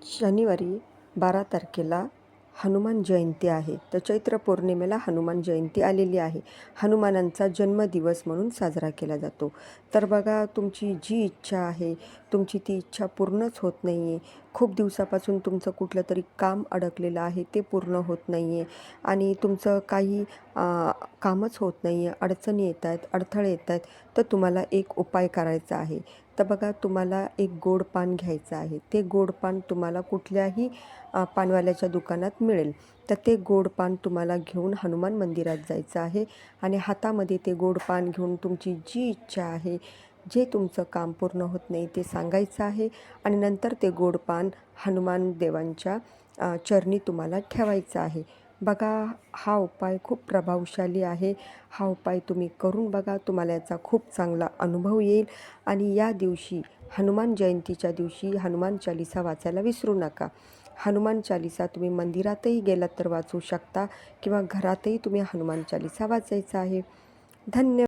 शनिवारी 12 तारखेला हनुमान जयंती आहे. तर चैत्र पौर्णिमेला हनुमान जयंती आलेली आहे. हनुमानांचा जन्मदिवस म्हणून साजरा केला जातो. तर बघा, तुमची जी इच्छा आहे, तुमची ती इच्छा पूर्णच होत नाही आहे. खूप दिवसापासून तुमचं कुठलं तरी काम अडकलेलं आहे, ते पूर्ण होत नाही आहे आणि तुमचं काही कामच होत नाही आहे, अडचणी येत आहेत, अडथळे येत आहेत, तर तुम्हाला एक उपाय करायचा आहे. तर बघा, तुम्हाला एक गोड पान घ्यायचं आहे. ते गोड पान तुम्हाला कुठल्याही पानवाल्याच्या दुकानात मिळेल. तर ते गोड पान तुम्हाला घेऊन हनुमान मंदिरात जायचं आहे आणि हातामध्ये ते गोड पान घेऊन तुमची जी इच्छा आहे, जे तुमचं काम पूर्ण होत नाही, ते सांगायचं आहे आणि नंतर ते गोड पान हनुमान देवांच्या चरणी तुम्हाला ठेवायचं आहे. बघा, हा उपाय खूप प्रभावशाली आहे. हा उपाय तुम्ही करून बघा, तुम्हाला याचा खूप चांगला अनुभव येईल. आणि या दिवशी, हनुमान जयंतीच्या दिवशी, हनुमान चालीसा वाचायला विसरू नका. हनुमान चालीसा तुम्ही मंदिरातही गेलात तर वाचू शकता किंवा घरातही तुम्ही हनुमान चालीसा वाचायचा आहे. धन्यवाद.